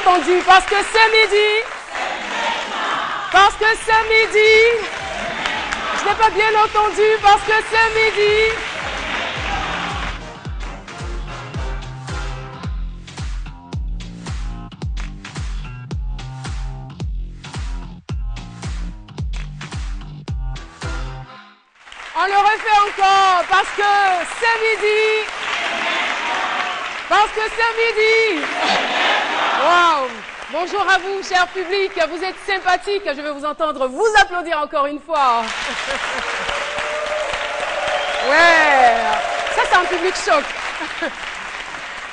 entendu parce que c'est midi. Parce que c'est midi. Je n'ai pas bien entendu parce que c'est midi. On le refait encore parce que c'est midi. Parce que c'est midi. Wow. Bonjour à vous, cher public. Vous êtes sympathiques. Je vais vous entendre vous applaudir encore une fois. Ouais. Ça, c'est un public choc.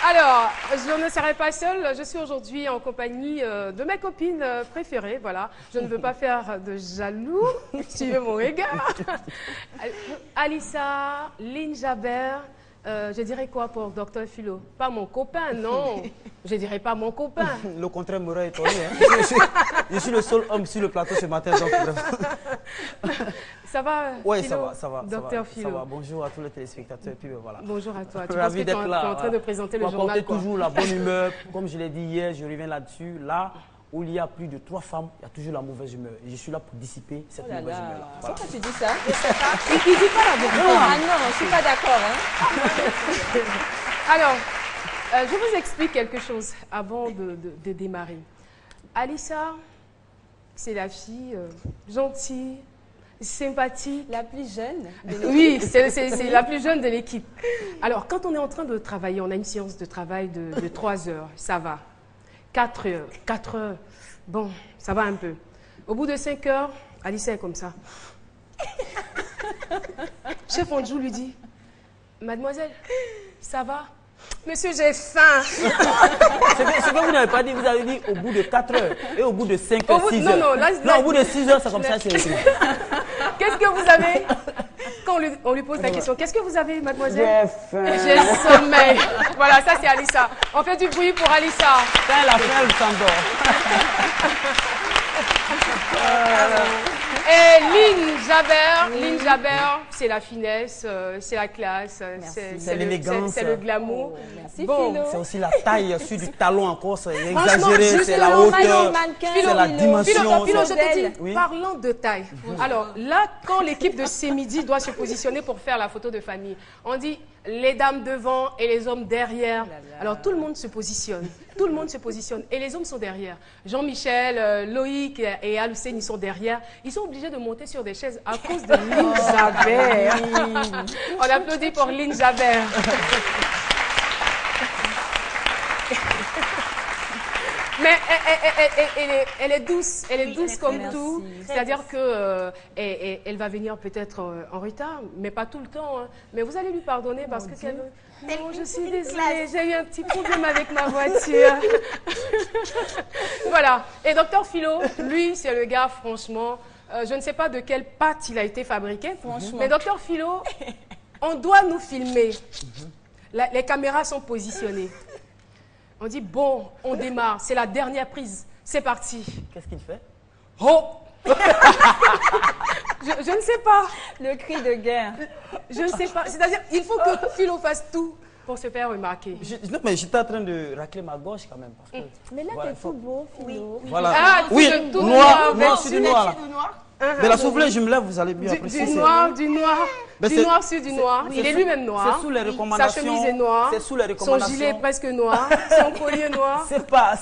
Alors, je ne serai pas seule. Je suis aujourd'hui en compagnie de mes copines préférées. Voilà. Je ne veux pas faire de jaloux. Suivez mon regard. Alissa, Lynn Jabert. Je dirais quoi pour Dr Philo? Pas mon copain, non. Je dirais pas mon copain. Le contraire m'aurait étonné. Hein. Je suis le seul homme sur le plateau ce matin. Donc... Ça va? Oui, ça va, ça va. Dr Philo. Ça va. Bonjour à tous les téléspectateurs. Puis, voilà. Bonjour à toi. Tu ravi d'être là. Tu es en train de présenter le journal. Porter toujours la bonne humeur. Comme je l'ai dit hier, je reviens là-dessus. Là où il y a plus de 3 femmes, il y a toujours la mauvaise humeur. Et je suis là pour dissiper cette mauvaise humeur-là. Voilà. Pourquoi tu dis ça? Il dit pas la vérité. Ah non, je ne suis pas d'accord. Hein. Alors, je vous explique quelque chose avant de démarrer. Alissa, c'est la fille gentille, sympathique. La plus jeune de l'équipe. Oui, c'est la plus jeune de l'équipe. Alors, quand on est en train de travailler, on a une séance de travail de 3 heures, ça va. 4 heures, bon, ça va un peu. Au bout de 5 heures, Alissa est comme ça. Chef Andjou lui dit, mademoiselle, ça va? Monsieur, j'ai faim. Ce que vous n'avez pas dit, vous avez dit au bout de 4 heures et au bout de 5 heures, 6 heures. Non, au bout de 6 heures, c'est comme ça, c'est écrit. Qu'est-ce que vous avez? Quand on lui pose la question, qu'est-ce que vous avez, mademoiselle? J'ai faim. J'ai sommeil. Voilà, ça c'est Alissa. On fait du bruit pour Alissa. Quand elle a faim, elle s'endort. Et Lynn Jabert, c'est la finesse, c'est la classe, c'est l'élégance, c'est le glamour. Oh, merci, bon, Philo. C'est aussi la taille sur du talon encore, c'est Franchement, exagéré, c'est la hauteur, Philo, c'est la dimension. Philo, je te dis, Oui. parlons de taille. Alors là, quand l'équipe de C'est Midi doit se positionner pour faire la photo de famille, on dit les dames devant et les hommes derrière. Alors tout le monde se positionne. Tout le monde se positionne. Et les hommes sont derrière. Jean-Michel, Loïc et Aloussène, ils sont derrière. Ils sont obligés de monter sur des chaises à cause de Lynn Jabert. On applaudit pour Lynn Jabert. Mais elle est douce comme Merci. tout. C'est-à-dire que elle va venir peut-être en retard, mais pas tout le temps. Hein. Mais vous allez lui pardonner parce que qu'elle... Non, je suis désolée, j'ai eu un petit problème avec ma voiture. Voilà. Et Dr Philo, lui, c'est le gars, franchement, je ne sais pas de quelle pâte il a été fabriqué. Franchement. Mais Dr Philo, on doit nous filmer. Les caméras sont positionnées. On dit, bon, on démarre, c'est la dernière prise, c'est parti. Qu'est-ce qu'il fait? Oh. Je ne sais pas. Le cri de guerre. Je ne sais pas. C'est-à-dire, il faut que Philo fasse tout pour se faire remarquer. Non, mais j'étais en train de racler ma gauche quand même. Parce que, Mais là, voilà, t'es tout beau, Philo. Voilà. Ah, oui, tout noir, noir, sur du noir. Là. De la soufflée, je me lève, vous allez bien apprécier. Du noir sur du noir. Oui, Il est lui-même noir. C'est sous les recommandations. Sa chemise est noire. C'est sous les recommandations. Son gilet est presque noir. Son collier noir. C'est pas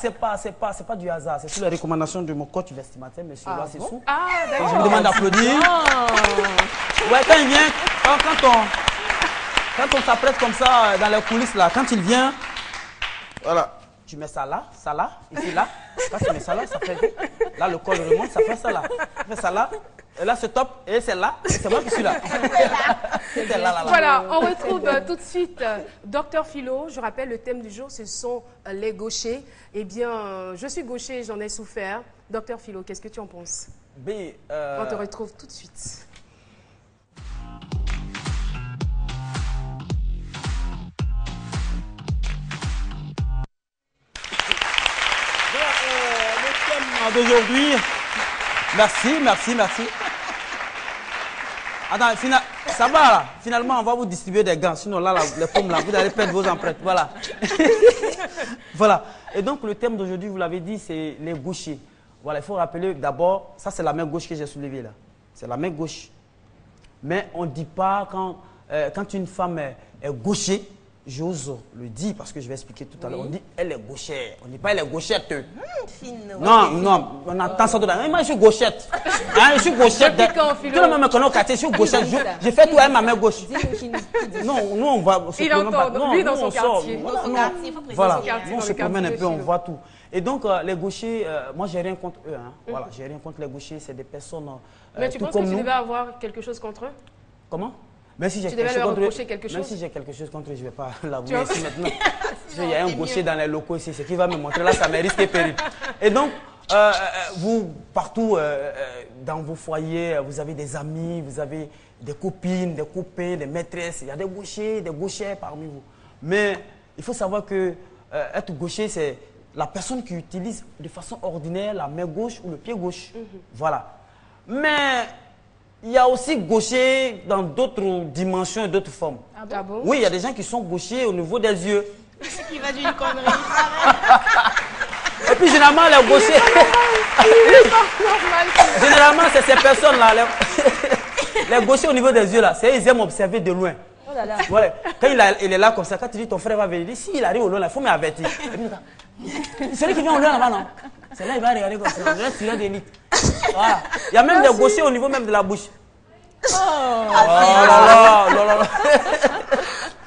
du hasard. C'est sous les recommandations de mon coach vestimentaire, monsieur. Là, c'est sous. Ah, d'accord. Je me demande d'applaudir. Ouais, quand il vient, quand on s'apprête comme ça dans les coulisses, là, quand il vient, voilà. Tu mets ça là, ici, là. Quand tu mets ça là, ça fait... Là, le col remonte, ça fait ça là. Ça fait ça là. Et là, c'est top. Et c'est là. Et c'est moi qui suis là. C'est là. Voilà, on retrouve tout de suite Dr Philo. Je rappelle, le thème du jour, ce sont les gauchers. Eh bien, je suis gaucher, j'en ai souffert. Dr Philo, qu'est-ce que tu en penses? On te retrouve tout de suite. D'aujourd'hui. Merci. Attends, Ça va là. Finalement, on va vous distribuer des gants. Sinon, là, les pommes là, vous allez perdre vos empreintes. Voilà. Voilà. Et donc, le thème d'aujourd'hui, vous l'avez dit, c'est les gauchers. Voilà, il faut rappeler d'abord, ça c'est la main gauche que j'ai soulevée là. C'est la main gauche. Mais on ne dit pas quand une femme est gaucher, j'ose le dire parce que je vais expliquer tout à l'heure. On dit elle est gauchère. On ne dit pas elle est gauchette. Non, non, on entend ça tout à l'heure. Moi je suis gauchette. Hein, je suis gauchette. Tout le monde me connaît au quartier, je suis gauchette. Je fais tout avec ma main gauche. Non, nous on va. Il entend, lui dans son quartier. Voilà, on se promène un peu, on voit tout. Et donc, les gauchers, moi, j'ai rien contre eux. Hein. Voilà, j'ai rien contre les gauchers, c'est des personnes. Mais tu penses que tu devais avoir quelque chose contre eux? Comment? Même si j'ai quelque chose contre eux. Même si j'ai quelque chose contre eux, je ne vais pas l'avouer ici maintenant. Il y a un gaucher dans les locaux ici, ce qui va me montrer là, ça me risque et péril. Et donc, vous, partout dans vos foyers, vous avez des amis, vous avez des copines, des copains, des maîtresses. Il y a des gauchers, des gauchères parmi vous. Mais il faut savoir que être gaucher, c'est la personne qui utilise de façon ordinaire la main gauche ou le pied gauche. Voilà. Mais il y a aussi gaucher dans d'autres dimensions et d'autres formes. Ah bon? Oui, il y a des gens qui sont gauchers au niveau des yeux. C'est qui va dire une connerie. Et puis généralement, les gauchers... généralement, c'est ces personnes-là. Les gauchers au niveau des yeux, là, ils aiment observer de loin. Oh là là. Voilà. Quand il est là comme ça, quand tu dis ton frère va venir, s'il arrive au loin, il faut m'avertir. Celui qui vient au loin là-bas, non? C'est là il va regarder comme ça. Il va tirer d'élite. Voilà. Il y a même des gauchers au niveau même de la bouche. Oh là là, là là.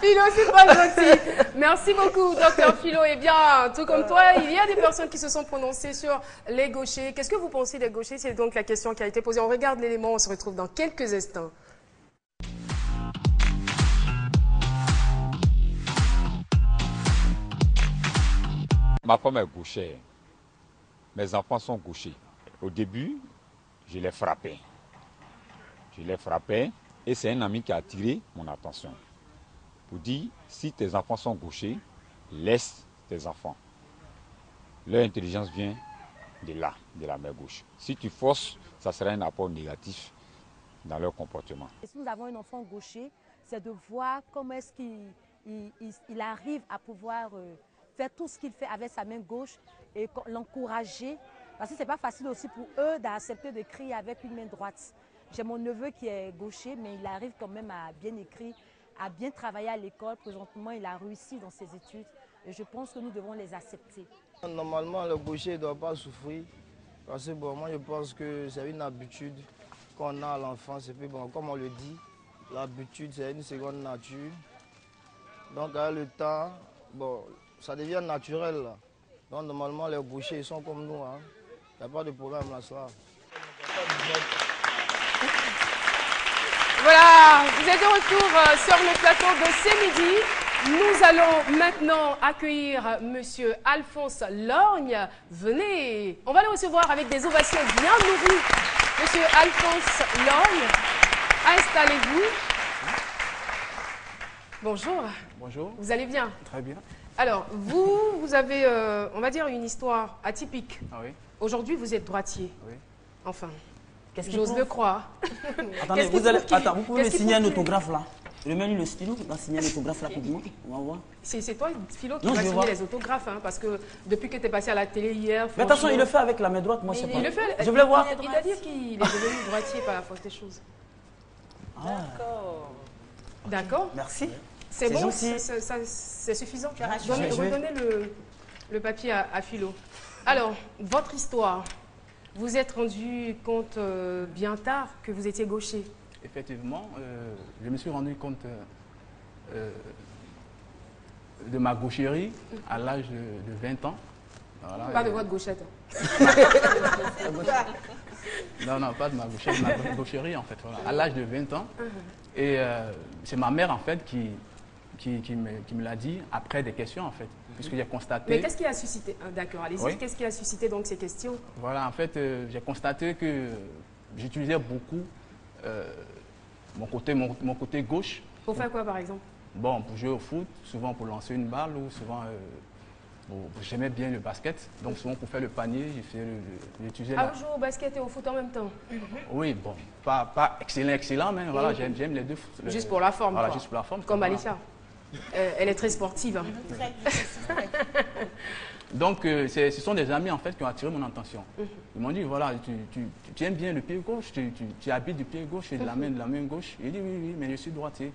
Philo, c'est pas gentil. Merci beaucoup, docteur Philo. Eh bien, tout comme toi, il y a des personnes qui se sont prononcées sur les gauchers. Qu'est-ce que vous pensez des gauchers? C'est donc la question qui a été posée. On regarde l'élément, on se retrouve dans quelques instants. Ma femme est gauchère. Mes enfants sont gauchers. Au début, je les frappais. Je les frappais et c'est un ami qui a attiré mon attention. Pour dire, si tes enfants sont gauchers, laisse tes enfants. Leur intelligence vient de là, de la main gauche. Si tu forces, ça sera un apport négatif dans leur comportement. Et si nous avons un enfant gaucher, c'est de voir comment est-ce qu'il arrive à pouvoir faire tout ce qu'il fait avec sa main gauche et l'encourager. Parce que ce n'est pas facile aussi pour eux d'accepter de crier avec une main droite. J'ai mon neveu qui est gaucher, mais il arrive quand même à bien écrire, à bien travailler à l'école. Présentement, il a réussi dans ses études. Et je pense que nous devons les accepter. Normalement, le gaucher ne doit pas souffrir. Parce que bon, moi, je pense que c'est une habitude qu'on a à l'enfance. Et puis bon, comme on le dit, l'habitude, c'est une seconde nature. Donc, avec le temps, bon, ça devient naturel. Là. Donc, normalement, les gauchers, ils sont comme nous. Hein. Il n'y a pas de problème là, ça. Voilà, vous êtes de retour sur le plateau de C'est Midi. Nous allons maintenant accueillir Monsieur Alphonse Lorgne. Venez, on va le recevoir avec des ovations bien nourries. Monsieur Alphonse Lorgne, installez-vous. Bonjour. Bonjour. Vous allez bien? Très bien. Alors, vous avez, on va dire, une histoire atypique. Ah oui. Aujourd'hui, vous êtes droitier. Oui. Enfin, J'ose le croire. Attendez, vous pouvez me signer un autographe là. Remets-lui le stylo, il va signer un autographe là pour moi. On va voir. C'est toi, Philo, qui Non, va je vais signer voir. les autographes, hein, parce que depuis que tu es passé à la télé hier... Mais attention, il le fait avec la main droite, moi je sais pas. Il le fait. Je voulais voir. Il a dit qu'il est devenu droitier par la force des choses. D'accord. Merci. C'est bon, gentil. c'est suffisant. Je vais- Redonnez le papier à Philo. Alors, votre histoire, vous êtes rendu compte bien tard que vous étiez gaucher. Effectivement, je me suis rendu compte de ma gaucherie à l'âge de 20 ans. Voilà, Pas de votre gauchette. Non, non, pas de ma gaucherie, de ma gaucherie en fait. Voilà, à l'âge de 20 ans. Et c'est ma mère en fait qui me l'a dit après des questions en fait. Puisque j'ai constaté... Mais qu'est-ce qui a suscité... D'accord, allez-y. Oui. Qu'est-ce qui a suscité donc ces questions? Voilà, en fait, j'ai constaté que j'utilisais beaucoup mon côté gauche. Pour faire quoi, par exemple? Bon, pour jouer au foot, souvent pour lancer une balle ou souvent j'aimais bien le basket. Donc souvent pour faire le panier, j'utilisais Ah, vous jouez au basket et au foot en même temps? Oui, bon, pas excellent, mais voilà, j'aime les deux. Juste pour la forme. Voilà, quoi. juste pour la forme. Comme voilà. Alicia. Elle est très sportive. Hein. Donc, ce sont des amis en fait qui ont attiré mon attention. Ils m'ont dit, voilà, tu aimes bien le pied gauche, tu habites du pied gauche et de la main gauche. J'ai dit, oui, mais je suis droitier.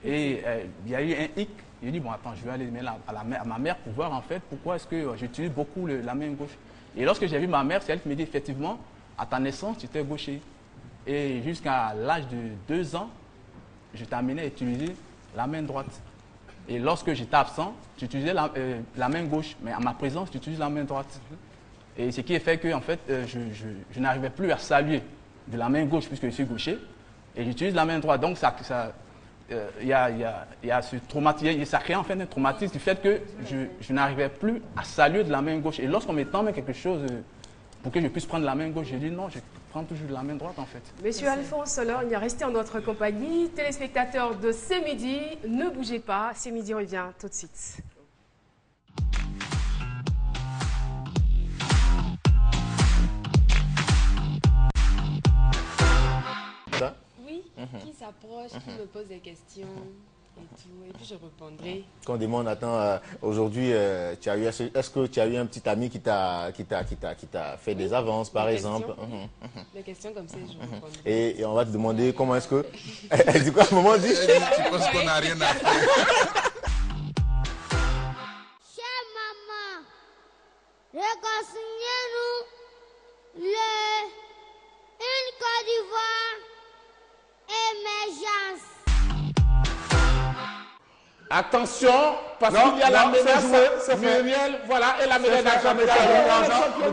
Et il y a eu un hic. J'ai dit, bon, attends, je vais aller à ma mère pour voir en fait pourquoi est-ce que j'utilise beaucoup la main gauche. Et lorsque j'ai vu ma mère, c'est elle qui me dit, effectivement, à ta naissance, tu étais gaucher. Et jusqu'à l'âge de 2 ans, je t'amenais à utiliser la main droite. Et lorsque j'étais absent, j'utilisais la main gauche, mais à ma présence, j'utilise la main droite. Et ce qui fait que en fait, je n'arrivais plus à saluer de la main gauche puisque je suis gaucher, et j'utilise la main droite. Donc il y a ce traumatisme, ça crée en fait un traumatisme du fait que je n'arrivais plus à saluer de la main gauche. Et lorsqu'on me tend quelque chose pour que je puisse prendre la main gauche, j'ai dit non, je prends toujours de la main droite en fait. Monsieur Alphonse, alors, il est resté en notre compagnie. Téléspectateurs de C'est Midi, ne bougez pas. C'est Midi revient tout de suite. Oui, qui s'approche, qui me pose des questions et tout, et puis je répondrai. Quand on demande, attends, aujourd'hui, est-ce que tu as eu un petit ami qui t'a fait des avances, par exemple? Des questions comme ça, je répondrai. Et on va te demander comment est-ce que... Elle dit quoi à ce moment? Dit tu penses qu'on n'a rien à faire? Chère maman, réconciliez-nous une Côte d'Ivoire émergence. Attention, parce qu'il y a la médaille Muriel, voilà, et la médaille d'argent. Et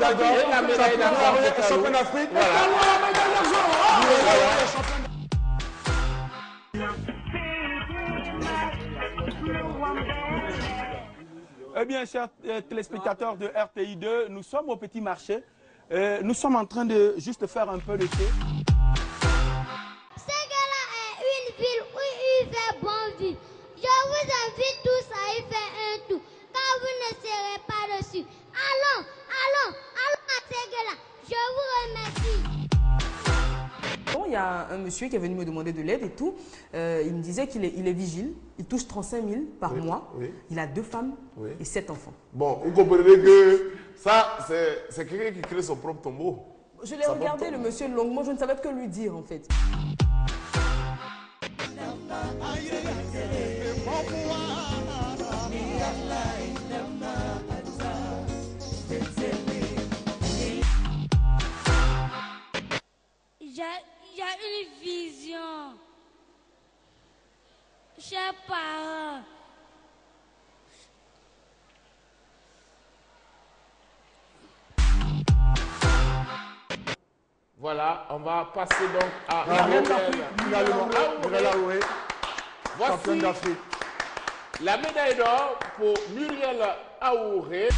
la médaille d'argent. Champion d'Afrique. Eh bien, chers téléspectateurs de RTI2, nous sommes au Petit Marché. Nous sommes en train de juste faire un peu de thé. Ségala est une ville où il fait bon vivre. Je vous invite tous à y faire un tour, car vous ne serez pas dessus. Allons à Ségala. Je vous remercie. Bon, il y a un monsieur qui est venu me demander de l'aide et tout. Il me disait qu'il est vigile. Il touche 35 000 par mois. Oui. Il a 2 femmes et 7 enfants. Bon, vous comprenez que ça, c'est quelqu'un qui crée son propre tombeau. Je l'ai regardé, le monsieur longuement. Je ne savais que lui dire, en fait. J'ai une vision. Chers parents, voilà, on va passer donc à Muriel Aouré, championne d'Afrique. La médaille d'or pour Muriel Aouré.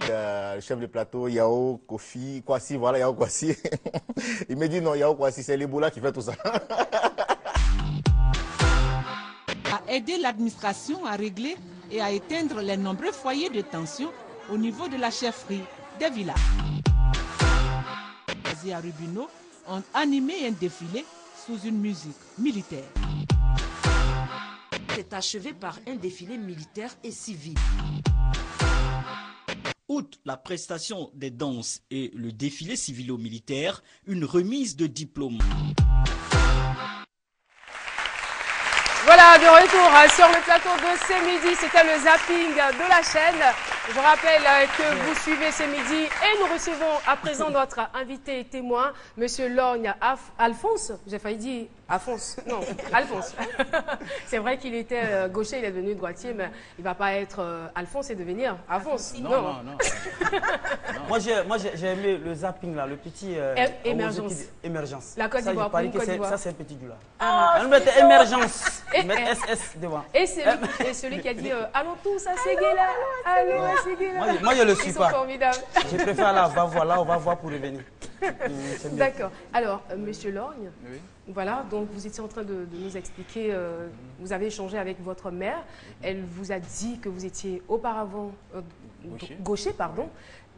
Le chef de plateau, Yao Kofi, Kwasi, voilà Yao Kwasi. Il me dit non, Yao Kwasi, c'est l'Ebola qui fait tout ça. A aider l'administration à régler et à éteindre les nombreux foyers de tension au niveau de la chefferie des villages. Les à Rubino ont animé un défilé sous une musique militaire. C'est achevé par un défilé militaire et civil. Outre la prestation des danses et le défilé civilo-militaire, une remise de diplôme. Voilà, de retour sur le plateau de C'est Midi, c'était le zapping de la chaîne. Je rappelle que vous suivez C'est Midi et nous recevons à présent notre invité témoin, Monsieur Lorgne Alphonse. J'ai failli dire Alphonse. Non, Alphonse. C'est vrai qu'il était gaucher, il est devenu droitier, mais il ne va pas être Alphonse et devenir Alphonse. Non. Moi, j'ai aimé le zapping, là, le petit... émergence. La Côte d'Ivoire, pour une Côte d'Ivoire. Ça, c'est un petit du là. On mettait émergence. Mettre SS devant. Et celui qui a dit allons tous à Ségala. Allons à Ségala. Moi, je ne le suis pas. Ils sont formidables. Je préfère là, on va voir pour revenir. D'accord. Alors, Monsieur Lorgne, Oui. voilà, donc vous étiez en train de nous expliquer, vous avez échangé avec votre mère, elle vous a dit que vous étiez auparavant gaucher, pardon,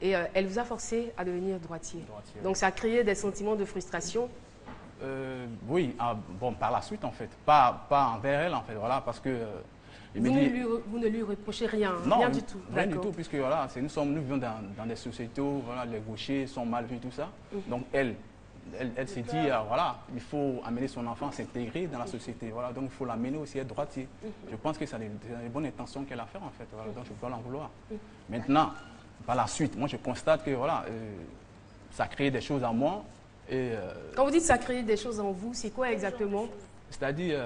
et elle vous a forcé à devenir droitier. Donc ça a créé des sentiments de frustration. Oui, bon, par la suite en fait, pas envers elle en fait, voilà, parce que... Vous ne lui reprochez rien, non, rien du tout. Rien du tout, puisque voilà, nous vivons dans des sociétés où voilà, les gauchers sont mal vus, tout ça. Donc elle s'est dit, voilà, il faut amener son enfant à s'intégrer dans la société. Voilà, donc il faut l'amener aussi à être droitier. Je pense que c'est une bonne intention qu'elle a fait en fait, voilà, donc je ne peux pas l'en vouloir. Maintenant, par la suite, moi je constate que voilà, ça crée des choses en moi. Et, quand vous dites ça crée des choses en vous, c'est quoi exactement? C'est-à-dire,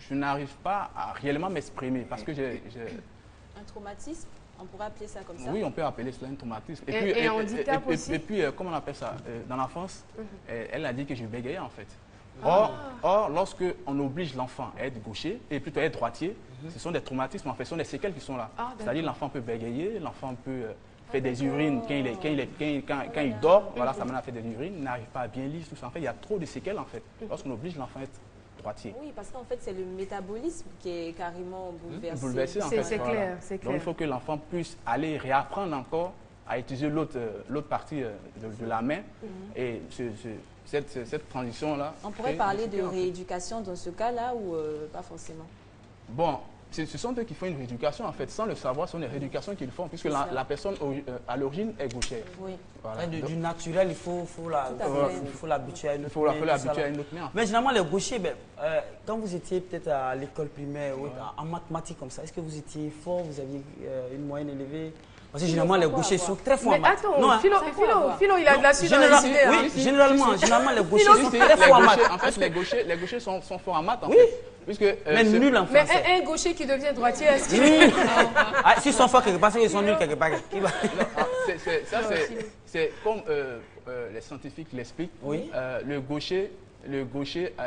je n'arrive pas à réellement m'exprimer parce que j'ai... Un traumatisme, on pourrait appeler ça comme ça? Oui, on peut appeler cela un traumatisme. Et un handicap aussi? Et puis, comment on appelle ça? Dans l'enfance, elle a dit que je bégayais en fait. Or, lorsque on oblige l'enfant à être gaucher, et plutôt à être droitier, ce sont des traumatismes en fait, ce sont des séquelles qui sont là. C'est-à-dire l'enfant peut bégayer, l'enfant peut faire des urines quand il dort, voilà, ça mène à faire des urines, il n'arrive pas à bien lire, tout ça. En fait, il y a trop de séquelles en fait, lorsqu'on oblige l'enfant à être droitier. Oui, parce qu'en fait, c'est le métabolisme qui est carrément bouleversé. Bouleversé en fait. C'est voilà. clair, c'est clair. Donc il faut que l'enfant puisse aller réapprendre encore à utiliser l'autre partie de la main. Et cette transition-là... On pourrait parler de rééducation dans ce cas-là ou pas forcément? Bon, ce sont eux qui font une rééducation en fait. Sans le savoir, ce sont des rééducations qu'ils font puisque la personne à l'origine est gauchère. Oui. Voilà. Du naturel, il faut l'habituer à une autre main. Il faut l'habituer à une autre main. Mais généralement, les gauchers, quand vous étiez peut-être à l'école primaire ou en mathématiques comme ça, est-ce que vous étiez fort, vous aviez une moyenne élevée? Parce que généralement, les gauchers sont très forts en maths. Mais attends, Philo, il a de la suite dans les idées. Oui, généralement, les gauchers sont très forts en maths. En fait, les gauchers sont forts en maths. En fait. Puisque, mais nul en français. Mais un gaucher qui devient droitier, est-ce qu'il... S'ils sont forts quelque part, c'est qu'ils sont nuls quelque part. C'est comme les scientifiques l'expliquent. Oui. Le gaucher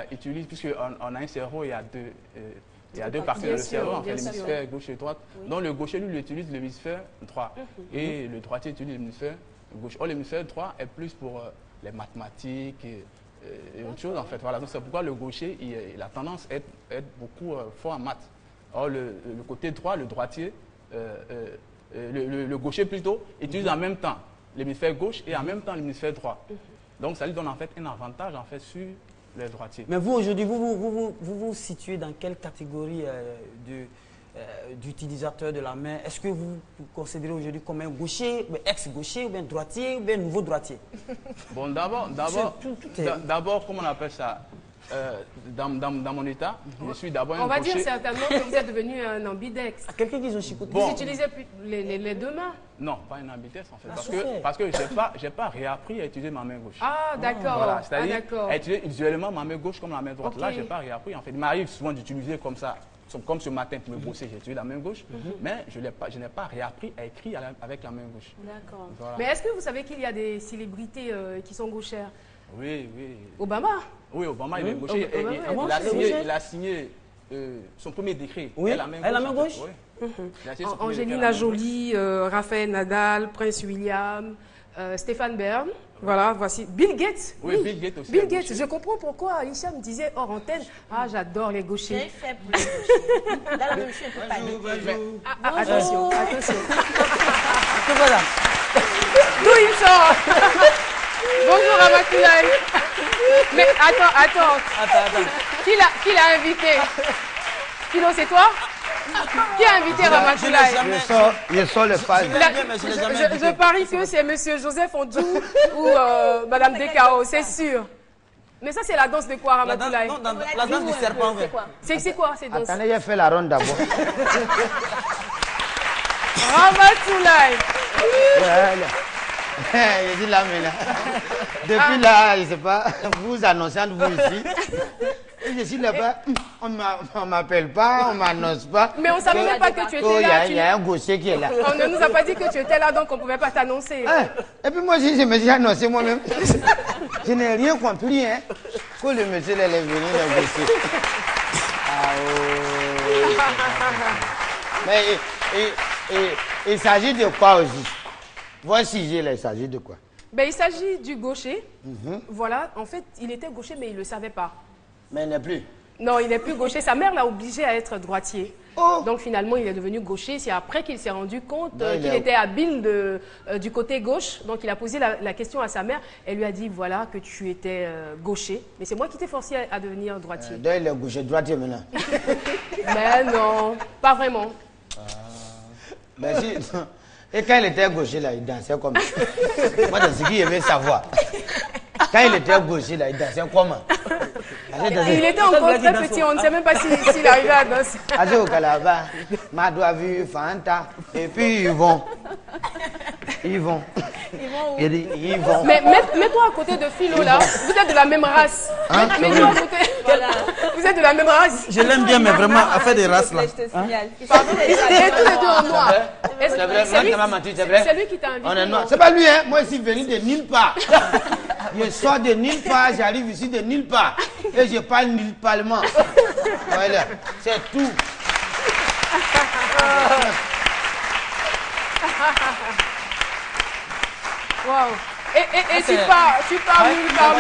utilise, puisqu'on a un cerveau, il y a deux parties du cerveau, en fait, l'hémisphère gauche et droite. Donc le gaucher, lui, il utilise l'hémisphère droit. Et le droitier utilise l'hémisphère gauche. Or, l'hémisphère droit est plus pour les mathématiques et autre chose, en fait. Voilà. Donc c'est pourquoi le gaucher, il a tendance à être beaucoup fort en maths. Or, le côté droit, le droitier, le gaucher plutôt, utilise en même temps l'hémisphère gauche et en même temps l'hémisphère droit. Donc ça lui donne en fait un avantage en fait sur les droitiers. Mais vous aujourd'hui, vous situez dans quelle catégorie d'utilisateur de la main? Est-ce que vous vous considérez aujourd'hui comme un gaucher, ex-gaucher, ou bien droitier, ou bien nouveau droitier? Bon, d'abord, comment on appelle ça? Dans mon état, je suis d'abord un gaucher. On va dire certainement que vous êtes devenu un ambidex. Quelqu'un qui ont chicoté. Vous utilisez les deux mains? Non, pas un ambidex en fait. Parce que je n'ai pas réappris à utiliser ma main gauche. Ah, d'accord. Voilà, c'est-à-dire à utiliser visuellement ma main gauche comme la main droite. Okay. Là, je n'ai pas réappris en fait. Il m'arrive souvent d'utiliser comme ça. Comme ce matin, pour me brosser, j'ai utilisé la main gauche, mais je n'ai pas réappris à écrire avec la main gauche. D'accord. Voilà. Mais est-ce que vous savez qu'il y a des célébrités qui sont gauchères? Oui. Obama? Oui, Obama, il est gaucher. Il a signé son premier décret. Oui, elle a la main gauche. Oui. Angelina Jolie, Raphaël Nadal, Prince William, Stéphane Bern. Voilà, voici Bill Gates. Oui, Bill Gates aussi. Bill Gates, je comprends pourquoi Hicham disait hors antenne, ah j'adore les gauchers. J'ai fait pour les gauchers. Dans la même chose, un peu paniqué. Attention. Que voilà. D'où il sort? Bonjour Ramatoulaye. Mais attends. Qui l'a invité? Philo, c'est toi? Qui a invité Ramatoulaye? Je sors le page. Je parie que c'est monsieur Joseph Ondjou ou madame Dekao, c'est sûr. Mais ça, c'est la danse de quoi, Ramatoulaye? La danse du serpent. C'est quoi cette danse? Attendez, j'ai fait la ronde d'abord. Ramatoulaye. Voilà. Je dis là, mais là. Depuis là, je ne sais pas, vous annoncez entre vous ici. Je suis là-bas, on ne m'appelle pas, on ne m'annonce pas. Mais on ne savait même pas que tu étais là. Il y a un gaucher qui est là. On ne nous a pas dit que tu étais là, donc on ne pouvait pas t'annoncer. Et puis moi aussi, je me suis annoncé moi-même. Je n'ai rien compris, hein. Que le monsieur est venu, le gaucher. Mais il s'agit de quoi aussi? Voici, il s'agit de quoi? Ben, il s'agit du gaucher. Voilà, en fait, il était gaucher, mais il ne le savait pas. Mais il n'est plus. Non, il n'est plus gaucher. Sa mère l'a obligé à être droitier. Donc finalement, il est devenu gaucher. C'est après qu'il s'est rendu compte qu'il était habile du côté gauche. Donc il a posé la question à sa mère. Elle lui a dit, voilà, que tu étais gaucher. Mais c'est moi qui t'ai forcé à devenir droitier. Donc il est gaucher, droitier maintenant. Mais non, pas vraiment. Ben si... Et quand il était gaucher, là, il dansait comment? Moi, c'est ce qu'il aimait savoir. Quand il était gaucher, là, il dansait comment? Il était encore très petit, on ne sait même pas s'il arrivait à danser. Allez au Calaba, Mado a vu Fanta, et puis ils vont. Ils vont. Il dit, ils vont. Mais mets-toi à côté de Philo, là. Vous êtes de la même race. Hein? Mets-toi à côté. Voilà. Vous êtes de la même race. Je l'aime bien, mais vraiment, à faire des races, là. Pardon, et tous les deux en noir. C'est vrai, c'est vrai. C'est lui qui t'a invité. On est noir. C'est pas lui, hein. Moi, je suis venu de nulle part. Je sors de nulle part, j'arrive ici de nulle part. Et je parle nulle parlement. Voilà, c'est tout. Wow. Et tu pars nulle part.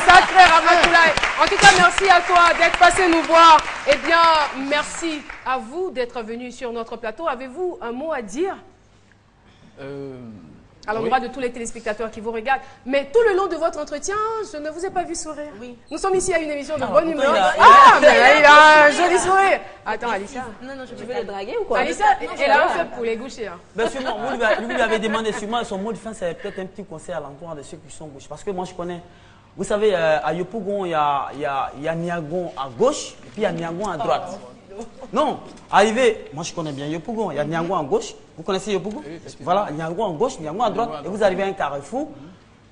Sacré Ramatoulaye. En tout cas, merci à toi d'être passé nous voir. Eh bien, merci à vous d'être venu sur notre plateau. Avez-vous un mot à dire à l'endroit de tous les téléspectateurs qui vous regardent? Mais tout le long de votre entretien, je ne vous ai pas vu sourire. Oui. Nous sommes ici à une émission de bonne humeur. Mais il a un joli sourire. Attends, Alissa. Non, je veux le draguer ou quoi? Alissa, elle a un fait pour les gauchers. Ben sûrement, vous lui avez demandé sûrement, son mot de fin, c'est peut-être un petit conseil à l'endroit de ceux qui sont gauches. Parce que moi, je connais, vous savez, à Yopougon, il y a Niagon à gauche, et puis il y a Niagon à droite. Non, arrivé, moi je connais bien Yopougon, il y a Niagon à gauche. Vous connaissez Yopougon? Voilà, Niagon à gauche, Niagon à droite. Et vous arrivez à un carrefour,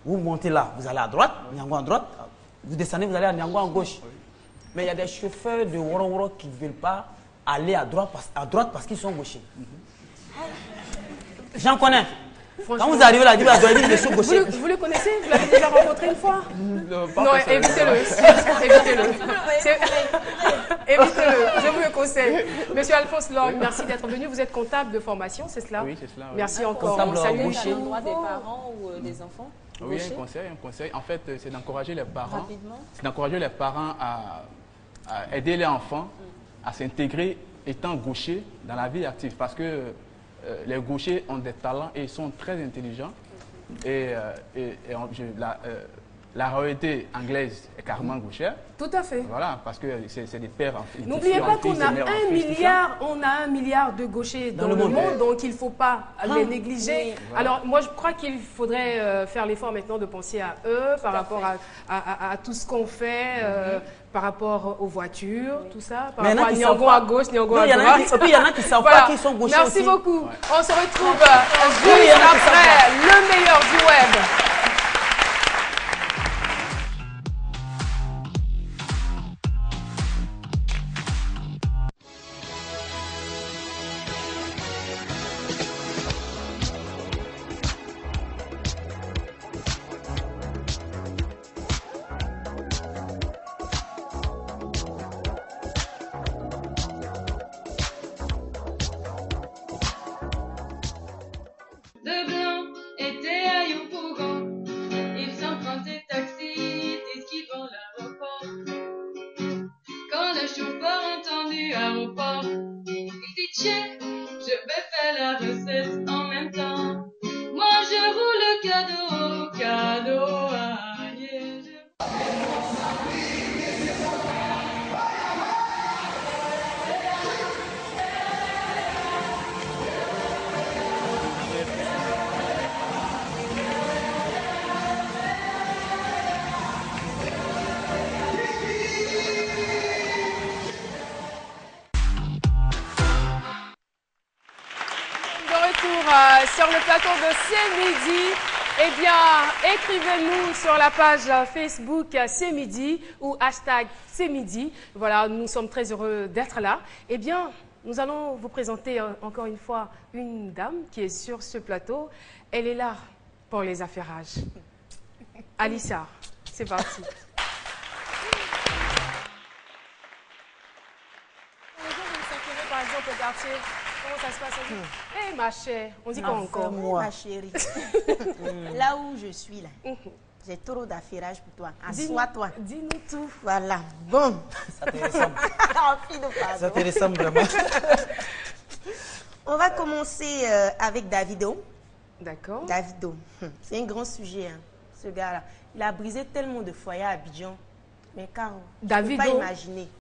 vous montez là, vous allez à droite, Niagon à droite. Vous descendez, vous allez à Niagon à gauche. Mais il y a des chauffeurs de Woro qui ne veulent pas aller à droite parce qu'ils sont gauchers. J'en connais. Quand vous arrivez là, ils sont gauchers. Vous le connaissez? Vous l'avez déjà rencontré une fois? Non, évitez-le. Évitez-le, je vous le conseille. Monsieur Alphonse Long, merci d'être venu. Vous êtes comptable de formation, c'est cela? Oui, c'est cela. Oui. Merci encore. Salut. À l'endroit des parents ou des enfants? Oui, un conseil. En fait, c'est d'encourager les parents. C'est d'encourager les parents à aider les enfants à s'intégrer étant gauchers dans la vie active. Parce que les gauchers ont des talents et ils sont très intelligents. La royauté anglaise est carrément gauchère. Tout à fait. Voilà, parce que c'est des pères. N'oubliez pas qu'on a un milliard de gauchers dans le monde, donc il ne faut pas les négliger. Oui. Voilà. Alors moi je crois qu'il faudrait faire l'effort maintenant de penser à eux par rapport à tout ce qu'on fait, par rapport aux voitures, tout ça, par rapport à Niagon à gauche, Niagon à droite. Et puis il y en a qui ne savent pas qu'ils sont gauchers. Merci beaucoup. Ouais. On se retrouve juste après le meilleur du web. Sur le plateau de C'est Midi, eh bien, écrivez-nous sur la page Facebook C'est Midi ou hashtag C'est Midi. Voilà, nous sommes très heureux d'être là. Eh bien, nous allons vous présenter encore une fois une dame qui est sur ce plateau. Elle est là pour les affairages. Alissa, c'est parti. Par exemple, au quartier. Comment ça se passe? Eh, ma chère, on dit quoi encore? Moi, ma chérie. Là où je suis, là, j'ai trop d'affairage pour toi. Assois-toi. Dis-nous tout. Voilà. Bon. Ça te ressemble. Ça te ressemble vraiment. On va commencer avec Davido. D'accord. Davido. C'est un grand sujet, hein, ce gars-là. Il a brisé tellement de foyers à Abidjan. Mais Caro, je ne peux pas imaginer.